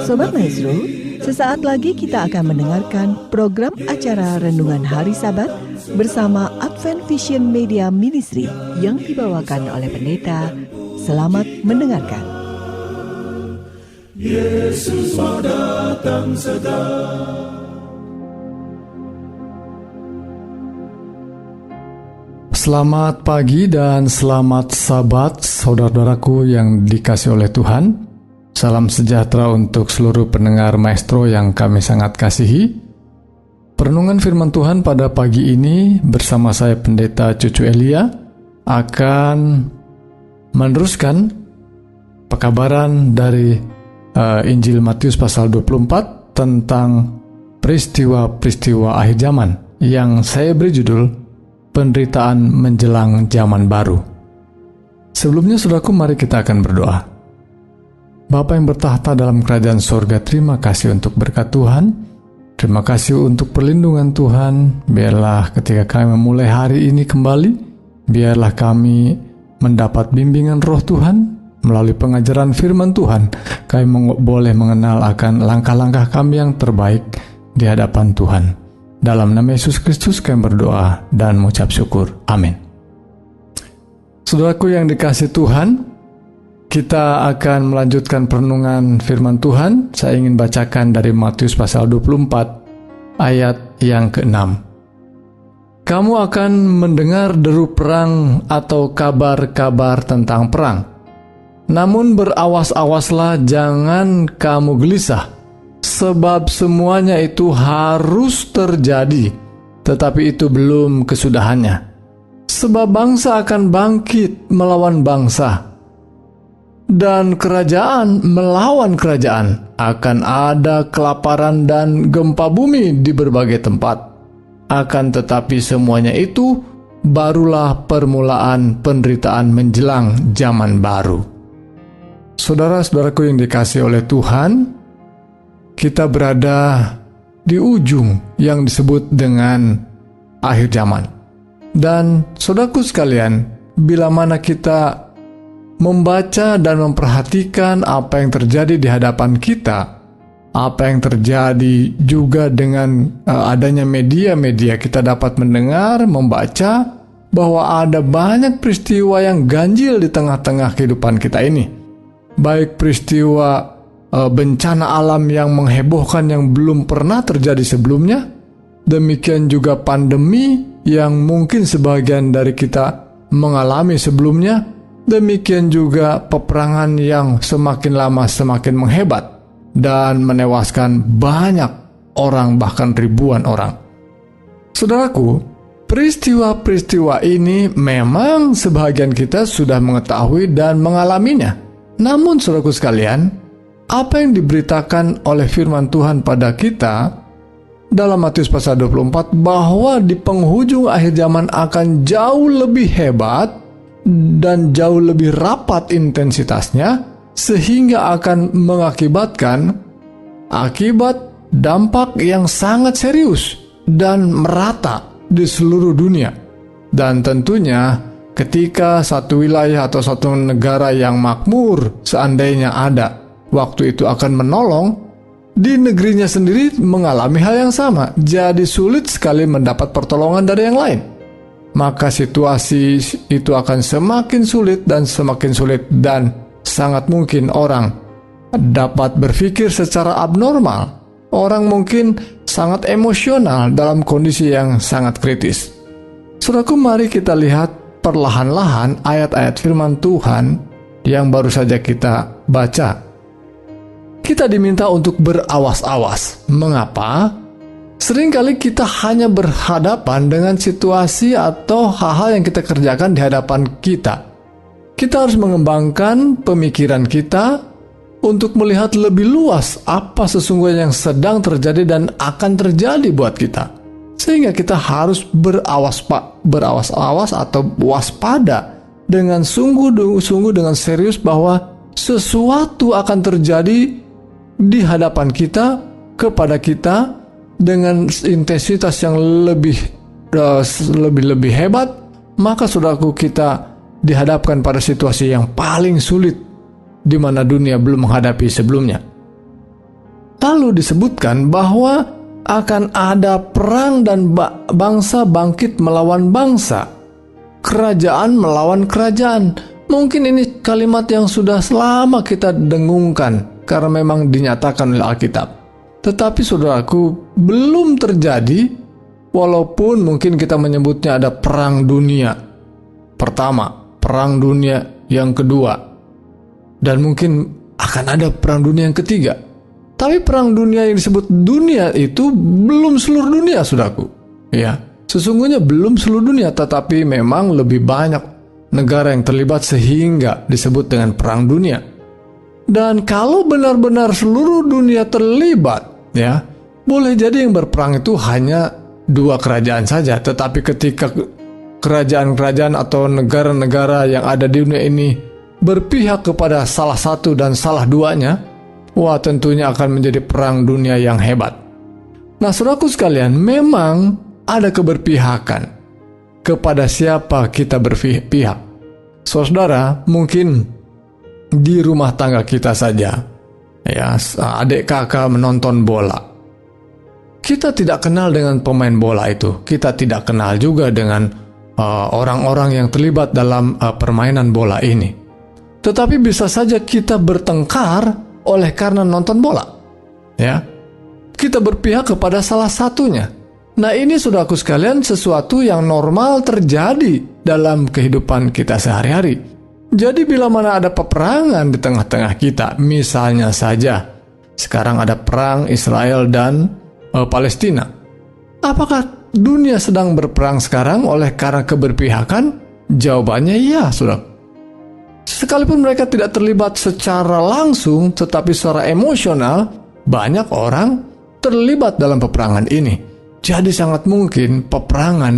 Sobat Maestro, sesaat lagi kita akan mendengarkan program acara Renungan Hari Sabat bersama Advent Vision Media Ministry yang dibawakan oleh pendeta. Selamat mendengarkan. Yesus mau datang segera. Selamat pagi dan selamat Sabat, saudara-saudaraku yang dikasihi oleh Tuhan. Salam sejahtera untuk seluruh pendengar Maestro yang kami sangat kasihi. Perenungan firman Tuhan pada pagi ini bersama saya Pendeta Cucu Elia akan meneruskan pekabaran dari Injil Matius pasal 24 tentang peristiwa-peristiwa akhir zaman yang saya beri judul Penderitaan Menjelang Zaman Baru. Sebelumnya, saudaraku, mari kita akan berdoa. Bapa yang bertahta dalam kerajaan sorga, terima kasih untuk berkat Tuhan. Terima kasih untuk perlindungan Tuhan. Biarlah ketika kami memulai hari ini kembali, biarlah kami mendapat bimbingan roh Tuhan. Melalui pengajaran firman Tuhan, kami boleh mengenal akan langkah-langkah kami yang terbaik di hadapan Tuhan. Dalam nama Yesus Kristus kami berdoa dan mengucap syukur. Amin. Saudaraku yang dikasihi Tuhan, kita akan melanjutkan perenungan firman Tuhan. Saya ingin bacakan dari Matius pasal 24 ayat yang ke-6. Kamu akan mendengar deru perang atau kabar-kabar tentang perang. Namun berawas-awaslah, jangan kamu gelisah, sebab semuanya itu harus terjadi, tetapi itu belum kesudahannya. Sebab bangsa akan bangkit melawan bangsa, dan kerajaan melawan kerajaan. Akan ada kelaparan dan gempa bumi di berbagai tempat. Akan tetapi semuanya itu barulah permulaan penderitaan menjelang zaman baru. Saudara-saudaraku yang dikasihi oleh Tuhan, kita berada di ujung yang disebut dengan akhir zaman. Dan saudaraku sekalian, bila mana kita membaca dan memperhatikan apa yang terjadi di hadapan kita, apa yang terjadi juga dengan adanya media-media, kita dapat mendengar, membaca bahwa ada banyak peristiwa yang ganjil di tengah-tengah kehidupan kita ini. Baik peristiwa bencana alam yang menghebohkan yang belum pernah terjadi sebelumnya, demikian juga pandemi yang mungkin sebagian dari kita mengalami sebelumnya. Demikian juga peperangan yang semakin lama semakin menghebat dan menewaskan banyak orang, bahkan ribuan orang. Saudaraku, peristiwa-peristiwa ini memang sebagian kita sudah mengetahui dan mengalaminya. Namun saudaraku sekalian, apa yang diberitakan oleh firman Tuhan pada kita dalam Matius pasal 24 bahwa di penghujung akhir zaman akan jauh lebih hebat dan jauh lebih rapat intensitasnya, sehingga akan mengakibatkan dampak yang sangat serius dan merata di seluruh dunia. Dan tentunya ketika satu wilayah atau satu negara yang makmur seandainya ada, waktu itu akan menolong, di negerinya sendiri mengalami hal yang sama. Jadi sulit sekali mendapat pertolongan dari yang lain. Maka situasi itu akan semakin sulit dan semakin sulit, dan sangat mungkin orang dapat berpikir secara abnormal. Orang mungkin sangat emosional dalam kondisi yang sangat kritis. Saudaraku, mari kita lihat perlahan-lahan ayat-ayat firman Tuhan yang baru saja kita baca. Kita diminta untuk berawas-awas. Mengapa? Seringkali kita hanya berhadapan dengan situasi atau hal-hal yang kita kerjakan di hadapan kita. Kita harus mengembangkan pemikiran kita untuk melihat lebih luas apa sesungguhnya yang sedang terjadi dan akan terjadi buat kita. Sehingga kita harus berawas-awas atau waspada dengan sungguh dengan serius bahwa sesuatu akan terjadi di hadapan kita, kepada kita, dengan intensitas yang lebih hebat. Maka saudaraku, kita dihadapkan pada situasi yang paling sulit di mana dunia belum menghadapi sebelumnya. lalu disebutkan bahwa akan ada perang dan bangsa bangkit melawan bangsa, kerajaan melawan kerajaan. Mungkin ini kalimat yang sudah lama kita dengungkan karena memang dinyatakan oleh Alkitab. Tetapi saudaraku, belum terjadi, walaupun mungkin kita menyebutnya ada perang dunia pertama, perang dunia yang kedua, dan mungkin akan ada perang dunia yang ketiga. Tapi perang dunia yang disebut dunia itu belum seluruh dunia, saudaraku. Ya, sesungguhnya belum seluruh dunia, tetapi memang lebih banyak negara yang terlibat sehingga disebut dengan perang dunia. Dan kalau benar-benar seluruh dunia terlibat, ya, boleh jadi yang berperang itu hanya 2 kerajaan saja. Tetapi ketika kerajaan-kerajaan atau negara-negara yang ada di dunia ini berpihak kepada salah satu dan salah duanya, wah, tentunya akan menjadi perang dunia yang hebat. Nah, saudaraku sekalian, memang ada keberpihakan. Kepada siapa kita berpihak? Saudara, mungkin di rumah tangga kita saja, ya, adik kakak menonton bola. Kita tidak kenal dengan pemain bola itu. Kita tidak kenal juga dengan orang-orang yang terlibat dalam permainan bola ini. Tetapi bisa saja kita bertengkar oleh karena nonton bola. Ya, kita berpihak kepada salah satunya. Nah, ini saudaraku sekalian sesuatu yang normal terjadi dalam kehidupan kita sehari-hari. Jadi bila mana ada peperangan di tengah-tengah kita, misalnya saja sekarang ada perang Israel dan Palestina. Apakah dunia sedang berperang sekarang oleh karena keberpihakan? Jawabannya iya, saudara. Sekalipun mereka tidak terlibat secara langsung, tetapi secara emosional, banyak orang terlibat dalam peperangan ini. Jadi sangat mungkin peperangan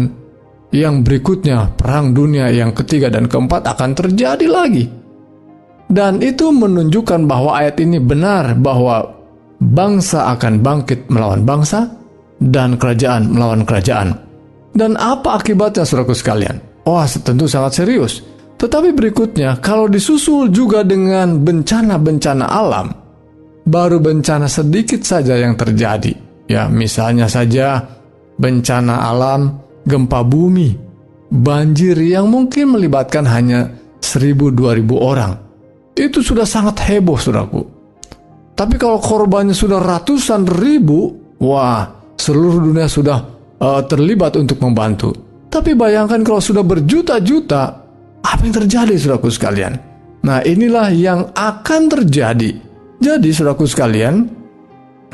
yang berikutnya, perang dunia yang ketiga dan keempat akan terjadi lagi. Dan itu menunjukkan bahwa ayat ini benar, bahwa bangsa akan bangkit melawan bangsa dan kerajaan melawan kerajaan. Dan apa akibatnya, saudaraku sekalian? Wah, tentu sangat serius. Tetapi berikutnya, kalau disusul juga dengan bencana-bencana alam, baru bencana sedikit saja yang terjadi. Ya, misalnya saja bencana alam, gempa bumi, banjir yang mungkin melibatkan hanya 1.000-2.000 orang. Itu sudah sangat heboh, saudaraku. Tapi kalau korbannya sudah ratusan ribu, wah, seluruh dunia sudah terlibat untuk membantu. Tapi bayangkan kalau sudah berjuta-juta, apa yang terjadi, saudaraku sekalian? Nah, inilah yang akan terjadi. Jadi, saudaraku sekalian,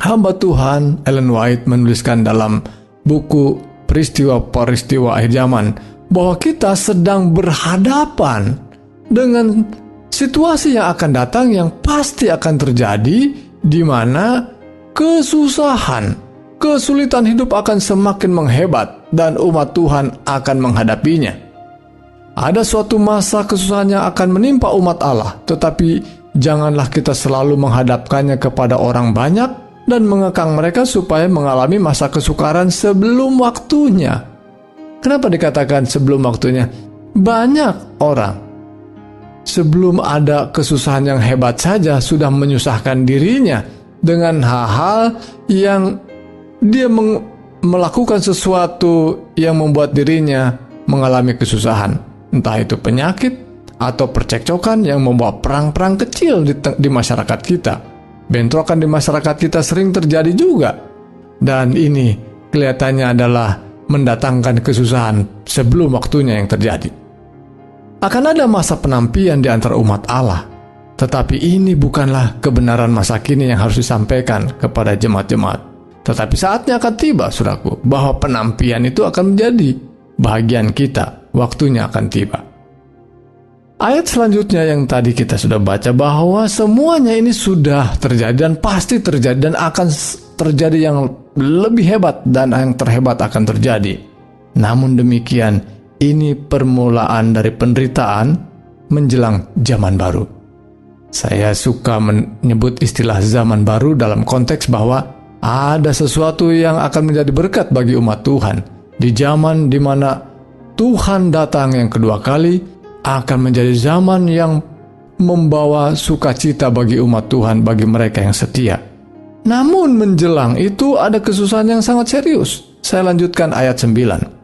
hamba Tuhan Ellen White menuliskan dalam buku Peristiwa-peristiwa Akhir Zaman bahwa kita sedang berhadapan dengan situasi yang akan datang yang pasti akan terjadi, di mana kesusahan, kesulitan hidup akan semakin menghebat dan umat Tuhan akan menghadapinya. Ada suatu masa kesusahan yang akan menimpa umat Allah, tetapi janganlah kita selalu menghadapkannya kepada orang banyak dan mengekang mereka supaya mengalami masa kesukaran sebelum waktunya. Kenapa dikatakan sebelum waktunya? Banyak orang sebelum ada kesusahan yang hebat saja sudah menyusahkan dirinya dengan hal-hal yang dia melakukan sesuatu yang membuat dirinya mengalami kesusahan. Entah itu penyakit atau percekcokan yang membawa perang-perang kecil di masyarakat kita. Bentrokan di masyarakat kita sering terjadi juga. Dan ini kelihatannya adalah mendatangkan kesusahan sebelum waktunya yang terjadi. Akan ada masa penampian di antara umat Allah. Tetapi ini bukanlah kebenaran masa kini yang harus disampaikan kepada jemaat-jemaat. Tetapi saatnya akan tiba, saudaraku, bahwa penampian itu akan menjadi bahagian kita. Waktunya akan tiba. Ayat selanjutnya yang tadi kita sudah baca bahwa semuanya ini sudah terjadi dan pasti terjadi dan akan terjadi yang lebih hebat dan yang terhebat akan terjadi. Namun demikian, ini permulaan dari penderitaan menjelang zaman baru. Saya suka menyebut istilah zaman baru dalam konteks bahwa ada sesuatu yang akan menjadi berkat bagi umat Tuhan. Di zaman di mana Tuhan datang yang kedua kali, akan menjadi zaman yang membawa sukacita bagi umat Tuhan, bagi mereka yang setia. Namun menjelang itu ada kesusahan yang sangat serius. Saya lanjutkan ayat 9.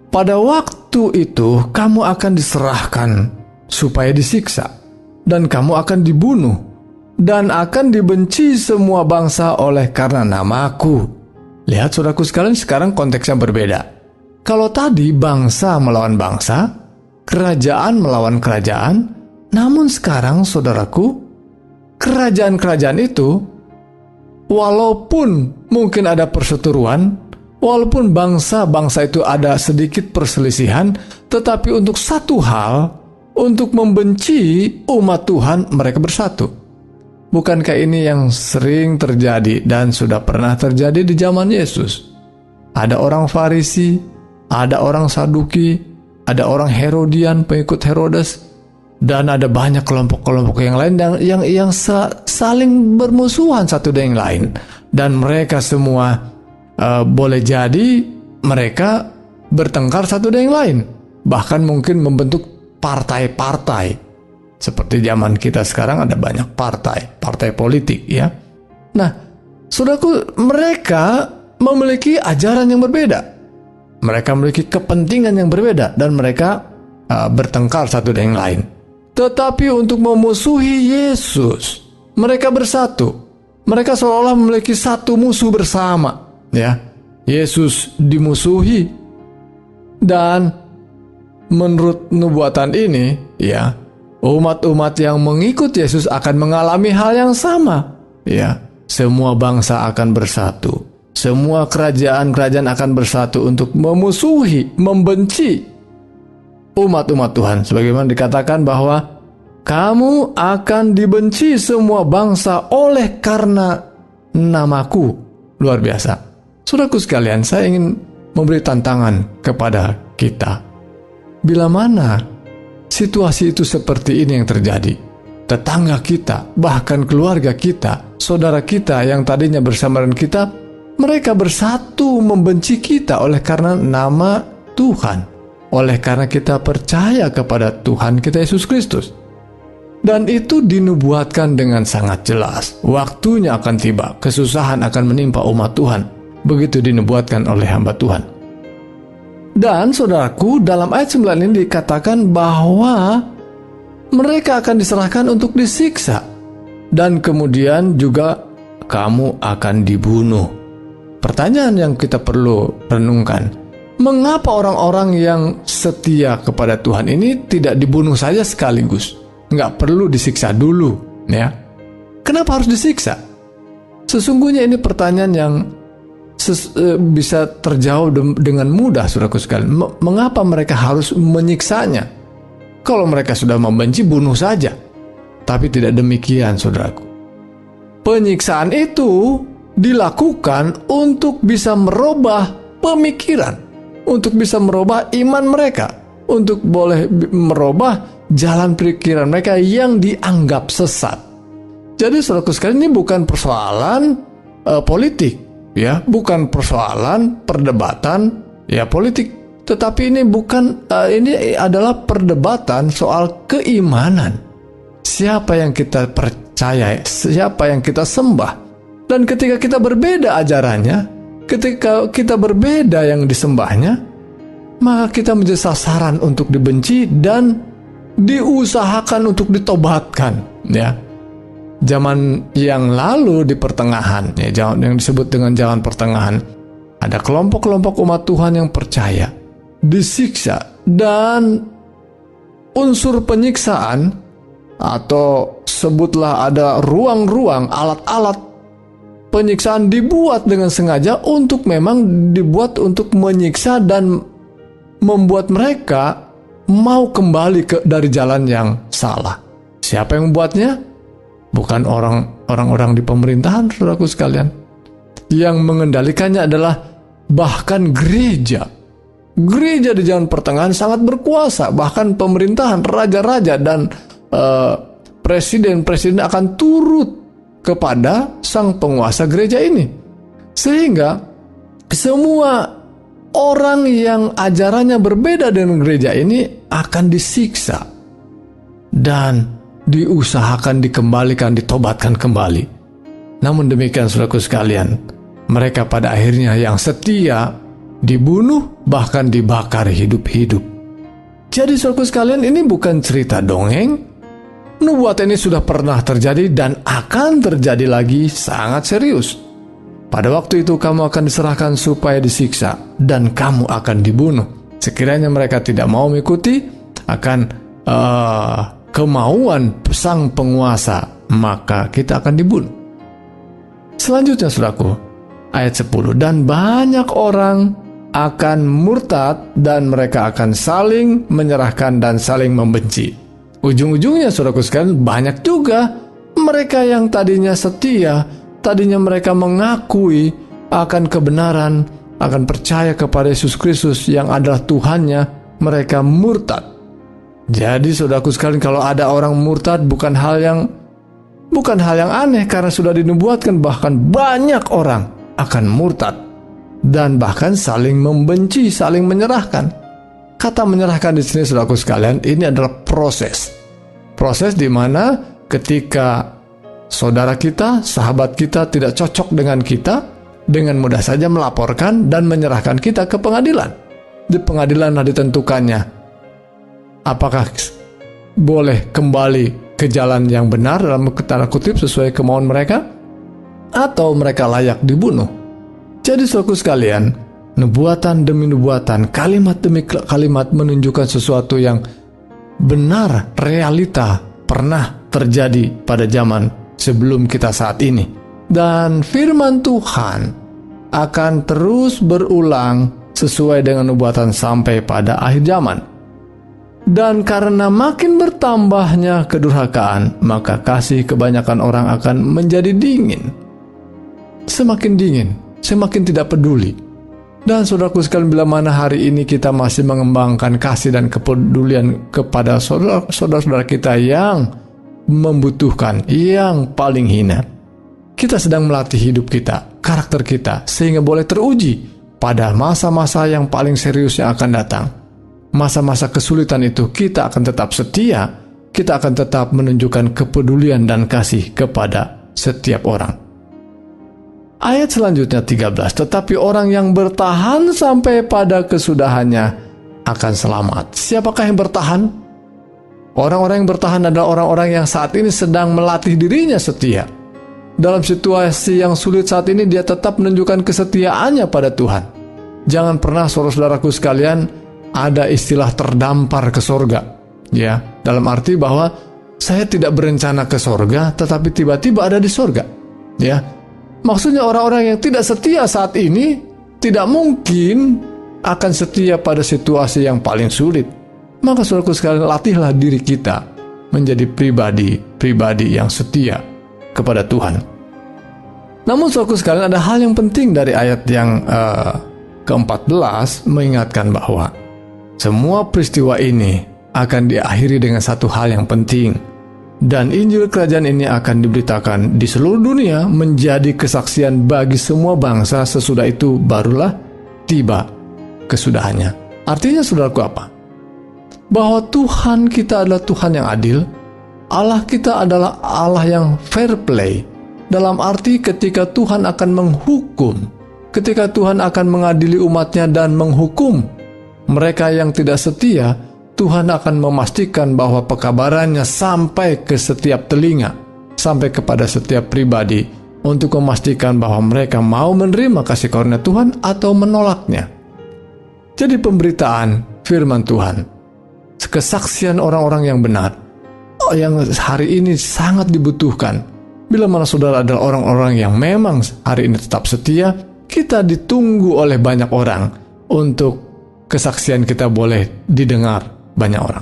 Pada waktu itu kamu akan diserahkan supaya disiksa, dan kamu akan dibunuh, dan akan dibenci semua bangsa oleh karena namaku. Lihat saudaraku sekalian, sekarang konteksnya berbeda. Kalau tadi bangsa melawan bangsa, kerajaan melawan kerajaan, namun sekarang saudaraku, kerajaan-kerajaan itu, walaupun mungkin ada perseteruan, walaupun bangsa-bangsa itu ada sedikit perselisihan, tetapi untuk satu hal, untuk membenci umat Tuhan, mereka bersatu. Bukankah ini yang sering terjadi dan sudah pernah terjadi di zaman Yesus? Ada orang Farisi, ada orang Saduki, ada orang Herodian, pengikut Herodes, dan ada banyak kelompok-kelompok yang lain yang saling bermusuhan satu dengan yang lain. Dan mereka semua boleh jadi mereka bertengkar satu dengan yang lain. Bahkan mungkin membentuk partai-partai. Seperti zaman kita sekarang ada banyak partai politik ya. Nah, saudaraku, mereka memiliki ajaran yang berbeda. Mereka memiliki kepentingan yang berbeda dan mereka bertengkar satu dengan yang lain. Tetapi untuk memusuhi Yesus, mereka bersatu. Mereka seolah memiliki satu musuh bersama, ya. Yesus dimusuhi, dan menurut nubuatan ini, ya, umat-umat yang mengikut Yesus akan mengalami hal yang sama, ya. Semua bangsa akan bersatu. Semua kerajaan-kerajaan akan bersatu untuk memusuhi, membenci umat-umat Tuhan. Sebagaimana dikatakan bahwa kamu akan dibenci semua bangsa oleh karena namaku. Luar biasa. Saudaraku sekalian, saya ingin memberi tantangan kepada kita. Bila mana situasi itu seperti ini yang terjadi, tetangga kita, bahkan keluarga kita, saudara kita yang tadinya bersama dengan kita, mereka bersatu membenci kita oleh karena nama Tuhan, oleh karena kita percaya kepada Tuhan kita Yesus Kristus. Dan itu dinubuatkan dengan sangat jelas. Waktunya akan tiba, kesusahan akan menimpa umat Tuhan. Begitu dinubuatkan oleh hamba Tuhan. Dan saudaraku, dalam ayat 9 ini dikatakan bahwa mereka akan diserahkan untuk disiksa, dan kemudian juga kamu akan dibunuh. Pertanyaan yang kita perlu renungkan, mengapa orang-orang yang setia kepada Tuhan ini tidak dibunuh saja sekaligus? Nggak perlu disiksa dulu, ya. Kenapa harus disiksa? Sesungguhnya ini pertanyaan yang bisa terjawab dengan mudah, saudaraku sekalian. Mengapa mereka harus menyiksanya? Kalau mereka sudah membenci, bunuh saja. Tapi tidak demikian, saudaraku. Penyiksaan itu dilakukan untuk bisa merubah pemikiran, untuk bisa merubah iman mereka, untuk boleh merubah jalan pikiran mereka yang dianggap sesat. Jadi saudaraku sekalian, ini bukan persoalan politik, ya, bukan persoalan perdebatan ya politik, tetapi ini ini adalah perdebatan soal keimanan. Siapa yang kita percaya, siapa yang kita sembah. Dan ketika kita berbeda ajarannya, ketika kita berbeda yang disembahnya, maka kita menjadi sasaran untuk dibenci dan diusahakan untuk ditobatkan, ya. Zaman yang lalu di pertengahan, ya, yang disebut dengan zaman pertengahan, ada kelompok-kelompok umat Tuhan yang percaya, disiksa, dan unsur penyiksaan atau sebutlah ada ruang-ruang, alat-alat penyiksaan dibuat dengan sengaja untuk memang dibuat untuk menyiksa dan membuat mereka mau kembali dari jalan yang salah. Siapa yang membuatnya? Bukan orang-orang di pemerintahan, saudaraku sekalian. Yang mengendalikannya adalah bahkan gereja. Gereja di zaman pertengahan sangat berkuasa. Bahkan pemerintahan, raja-raja dan presiden-presiden akan turut kepada sang penguasa gereja ini. Sehingga semua orang yang ajarannya berbeda dengan gereja ini akan disiksa dan diusahakan dikembalikan, ditobatkan kembali. Namun demikian saudaraku sekalian, mereka pada akhirnya yang setia dibunuh, bahkan dibakar hidup-hidup. Jadi saudaraku sekalian, ini bukan cerita dongeng. Nubuatan ini sudah pernah terjadi dan akan terjadi lagi, sangat serius. Pada waktu itu kamu akan diserahkan supaya disiksa dan kamu akan dibunuh. Sekiranya mereka tidak mau mengikuti akan kemauan sang penguasa, maka kita akan dibunuh. Selanjutnya saudaraku, ayat 10, dan banyak orang akan murtad dan mereka akan saling menyerahkan dan saling membenci. Ujung-ujungnya saudaraku sekalian, banyak juga mereka yang tadinya setia, tadinya mereka mengakui akan kebenaran, akan percaya kepada Yesus Kristus yang adalah Tuhannya, mereka murtad. Jadi saudaraku sekalian, kalau ada orang murtad bukan hal yang aneh, karena sudah dinubuatkan bahkan banyak orang akan murtad dan bahkan saling membenci, saling menyerahkan. Kata menyerahkan di sini saudaraku sekalian, ini adalah proses di mana ketika saudara kita, sahabat kita tidak cocok dengan kita, dengan mudah saja melaporkan dan menyerahkan kita ke pengadilan. Di pengadilanlah ditentukannya apakah boleh kembali ke jalan yang benar dalam tanda kutip sesuai kemauan mereka, atau mereka layak dibunuh. Jadi saudaraku sekalian, nubuatan demi nubuatan, kalimat demi kalimat menunjukkan sesuatu yang benar, realita pernah terjadi pada zaman sebelum kita saat ini. Dan firman Tuhan akan terus berulang sesuai dengan nubuatan sampai pada akhir zaman. Dan karena makin bertambahnya kedurhakaan, maka kasih kebanyakan orang akan menjadi dingin. Semakin dingin, semakin tidak peduli. Dan saudaraku sekalian, bila mana hari ini kita masih mengembangkan kasih dan kepedulian kepada saudara-saudara kita yang membutuhkan, yang paling hina, kita sedang melatih hidup kita, karakter kita, sehingga boleh teruji pada masa-masa yang paling serius yang akan datang. Masa-masa kesulitan itu kita akan tetap setia, kita akan tetap menunjukkan kepedulian dan kasih kepada setiap orang. Ayat selanjutnya 13, tetapi orang yang bertahan sampai pada kesudahannya akan selamat. Siapakah yang bertahan? Orang-orang yang bertahan adalah orang-orang yang saat ini sedang melatih dirinya setia. Dalam situasi yang sulit saat ini, dia tetap menunjukkan kesetiaannya pada Tuhan. Jangan pernah saudara-saudaraku sekalian ada istilah terdampar ke sorga, ya, dalam arti bahwa saya tidak berencana ke sorga, tetapi tiba-tiba ada di sorga, ya. Maksudnya orang-orang yang tidak setia saat ini tidak mungkin akan setia pada situasi yang paling sulit. Maka saudaraku sekalian, latihlah diri kita menjadi pribadi yang setia kepada Tuhan. Namun saudaraku sekalian, ada hal yang penting dari ayat yang ke-14 mengingatkan bahwa semua peristiwa ini akan diakhiri dengan satu hal yang penting, dan Injil Kerajaan ini akan diberitakan di seluruh dunia menjadi kesaksian bagi semua bangsa. Sesudah itu barulah tiba kesudahannya. Artinya saudaraku apa? Bahwa Tuhan kita adalah Tuhan yang adil. Allah kita adalah Allah yang fair play, dalam arti ketika Tuhan akan menghukum, ketika Tuhan akan mengadili umatnya dan menghukum mereka yang tidak setia, Tuhan akan memastikan bahwa pekabarannya sampai ke setiap telinga, sampai kepada setiap pribadi, untuk memastikan bahwa mereka mau menerima kasih karunia Tuhan atau menolaknya. Jadi pemberitaan firman Tuhan, kesaksian orang-orang yang benar, yang hari ini sangat dibutuhkan. Bila mana saudara adalah orang-orang yang memang hari ini tetap setia, kita ditunggu oleh banyak orang untuk kesaksian kita boleh didengar banyak orang.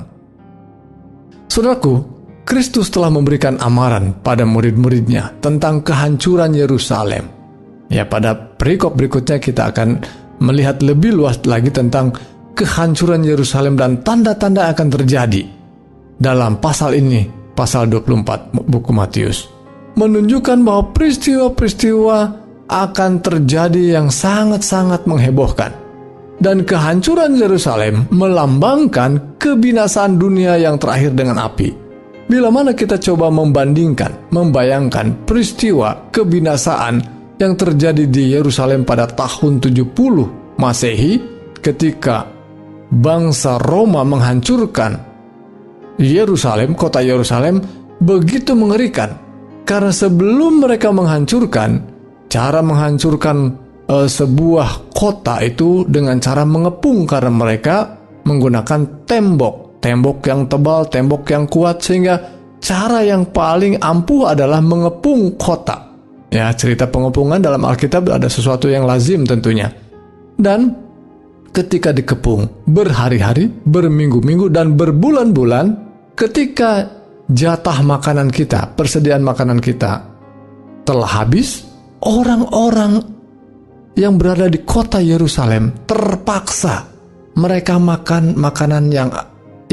Saudaraku, Kristus telah memberikan amaran pada murid-muridnya tentang kehancuran Yerusalem. Ya, pada perikop berikutnya kita akan melihat lebih luas lagi tentang kehancuran Yerusalem dan tanda-tanda akan terjadi dalam pasal ini, pasal 24 buku Matius. Menunjukkan bahwa peristiwa-peristiwa akan terjadi yang sangat-sangat menghebohkan. Dan kehancuran Yerusalem melambangkan kebinasaan dunia yang terakhir dengan api. Bila mana kita coba membandingkan, membayangkan peristiwa kebinasaan yang terjadi di Yerusalem pada tahun 70 Masehi ketika bangsa Roma menghancurkan Yerusalem, kota Yerusalem, begitu mengerikan. Karena sebelum mereka menghancurkan, cara menghancurkan sebuah kota itu dengan cara mengepung, karena mereka menggunakan tembok yang tebal, tembok yang kuat, sehingga cara yang paling ampuh adalah mengepung kota. Ya, cerita pengepungan dalam Alkitab ada sesuatu yang lazim tentunya. Dan ketika dikepung berhari-hari, berminggu-minggu, dan berbulan-bulan, ketika jatah makanan kita, persediaan makanan kita telah habis, orang-orang yang berada di kota Yerusalem terpaksa mereka makan makanan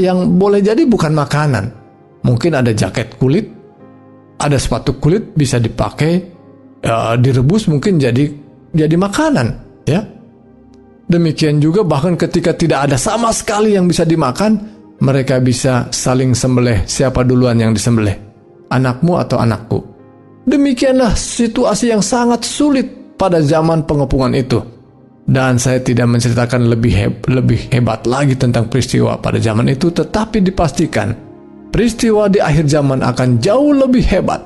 yang boleh jadi bukan makanan. Mungkin ada jaket kulit, ada sepatu kulit bisa dipakai, direbus mungkin jadi makanan, ya. Demikian juga bahkan ketika tidak ada sama sekali yang bisa dimakan, mereka bisa saling sembelih, siapa duluan yang disembelih, anakmu atau anakku. Demikianlah situasi yang sangat sulit pada zaman pengepungan itu. Dan saya tidak menceritakan lebih hebat lagi tentang peristiwa pada zaman itu, tetapi dipastikan peristiwa di akhir zaman akan jauh lebih hebat,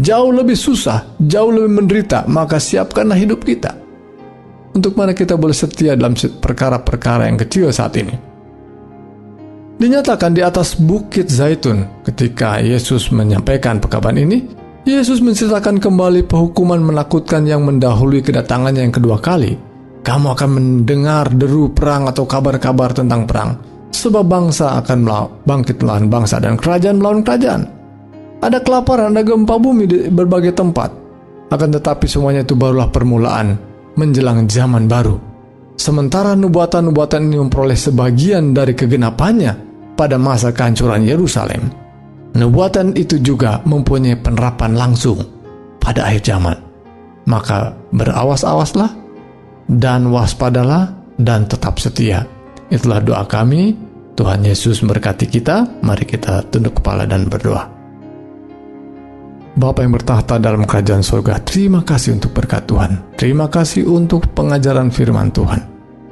jauh lebih susah, jauh lebih menderita. Maka siapkanlah hidup kita untuk mana kita boleh setia dalam perkara-perkara yang kecil saat ini. Dinyatakan di atas Bukit Zaitun ketika Yesus menyampaikan perkabar ini, Yesus menceritakan kembali penghukuman menakutkan yang mendahului kedatangannya yang kedua kali. Kamu akan mendengar deru perang atau kabar-kabar tentang perang, sebab bangsa akan bangkit melawan bangsa dan kerajaan melawan kerajaan. Ada kelaparan, ada gempa bumi di berbagai tempat. Akan tetapi semuanya itu barulah permulaan menjelang zaman baru. Sementara nubuatan-nubuatan ini memperoleh sebagian dari kegenapannya pada masa kehancuran Yerusalem, nubuatan itu juga mempunyai penerapan langsung pada akhir zaman. Maka berawas-awaslah dan waspadalah dan tetap setia. Itulah doa kami. Tuhan Yesus memberkati kita. Mari kita tunduk kepala dan berdoa. Bapa yang bertahta dalam kerajaan surga, terima kasih untuk berkat Tuhan. Terima kasih untuk pengajaran firman Tuhan.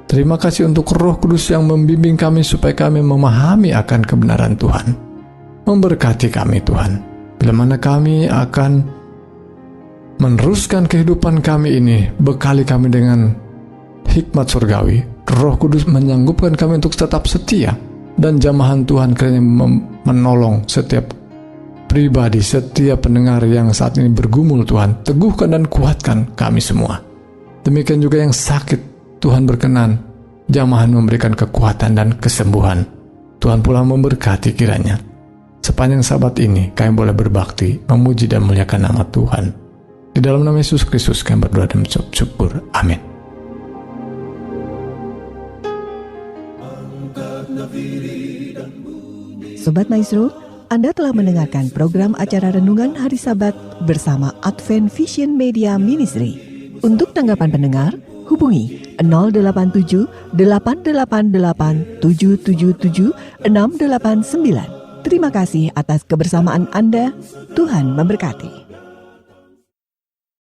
Terima kasih untuk Roh Kudus yang membimbing kami supaya kami memahami akan kebenaran Tuhan. Memberkati kami Tuhan. Bila mana kami akan meneruskan kehidupan kami ini, bekali kami dengan hikmat surgawi. Roh Kudus menyanggupkan kami untuk tetap setia, dan jamahan Tuhan kiranya menolong setiap pribadi, setiap pendengar yang saat ini bergumul. Tuhan, teguhkan dan kuatkan kami semua. Demikian juga yang sakit, Tuhan berkenan jamahan memberikan kekuatan dan kesembuhan. Tuhan pula memberkati kiranya sepanjang sabat ini kami boleh berbakti, memuji dan memuliakan nama Tuhan. Di dalam nama Yesus Kristus kami berdoa dan mengucap syukur. Amin. Sobat Maestro, Anda telah mendengarkan program acara Renungan Hari Sabat bersama Advent Vision Media Ministry. Untuk tanggapan pendengar, hubungi 087 888 777 689. Terima kasih atas kebersamaan Anda. Tuhan memberkati.